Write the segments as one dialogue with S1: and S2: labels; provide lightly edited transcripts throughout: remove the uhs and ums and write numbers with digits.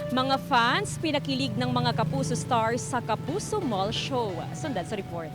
S1: Mga fans, pinakilig ng mga Kapuso stars sa Kapuso Mall Show. Sundan sa report.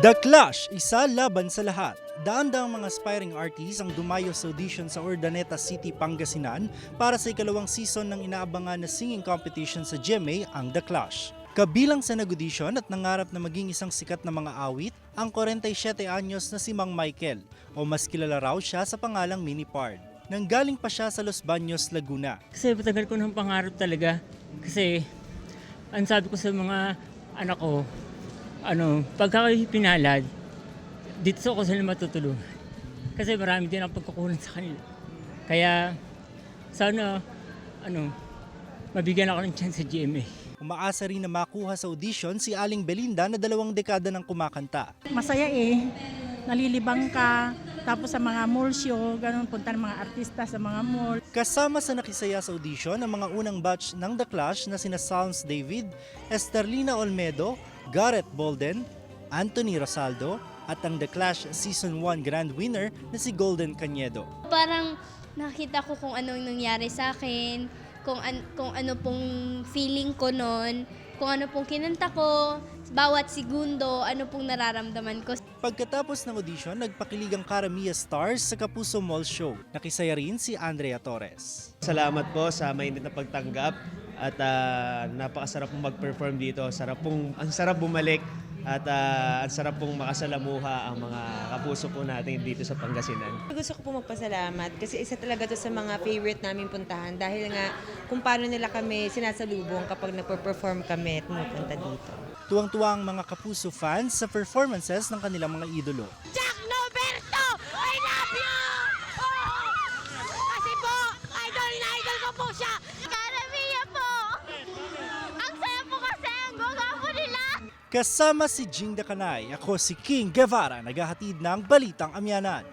S2: The Clash, isa laban sa lahat. Daan-daang mga aspiring artists ang dumayo sa audition sa Urdaneta City, Pangasinan para sa ikalawang season ng inaabangan na singing competition sa GMA, ang The Clash. Kabilang sa nag-audition at nangarap na maging isang sikat na mga awit, ang 47 anyos na si Mang Michael, o mas kilala raw siya sa pangalang Mini Pard. Nanggaling pa siya sa Los Baños, Laguna.
S3: Kasi matagal ko ng pangarap talaga. Kasi ang sabi ko sa mga anak ko, pagka kayo pinalad, dito ako sila matutulungan. Kasi marami din ang pagkukunan sa kanila. Kaya sana mabigyan ako ng chance sa GMA.
S2: Umaasa rin na makuha sa audition si Aling Belinda na 2 dekada ng kumakanta.
S4: Masaya nalilibang ka, tapos sa mga mall show, ganun, punta ng mga artista sa mga mall.
S2: Kasama sa nakisaya sa audition ang mga unang batch ng The Clash na sina Sounds David, Esterlina Olmedo, Gareth Bolden, Anthony Rosaldo, at ang The Clash Season 1 Grand Winner na si Golden Cañedo.
S5: Parang nakita ko kung anong nangyari sa akin, kung ano pong feeling ko noon, kung ano pong kinanta ko, bawat segundo, ano pong nararamdaman ko.
S2: Pagkatapos ng audition, nagpakilig ang Karamia Stars sa Kapuso Mall Show. Nakisaya rin si Andrea Torres.
S6: Salamat po sa mainit na pagtanggap at napakasarap pong mag-perform dito. Ang sarap bumalik at ang sarap pong makasalamuha ang mga kapuso po natin dito sa Pangasinan.
S7: Gusto ko po magpasalamat kasi isa talaga to sa mga favorite namin puntahan dahil nga kung paano nila kami sinasalubong kapag nagpo-perform kami at pumupunta dito.
S2: Tuwang-tuwa ang mga Kapuso fans sa performances ng kanilang mga idolo.
S8: Jack Noberto! I love you! Kasi po, idol na idol ko po siya! Karamia po! Ang saya po kasi, ang gwapo nila!
S2: Kasama si Jing Dakanay, ako si King Guevara, naghahatid ng Balitang Amyanan.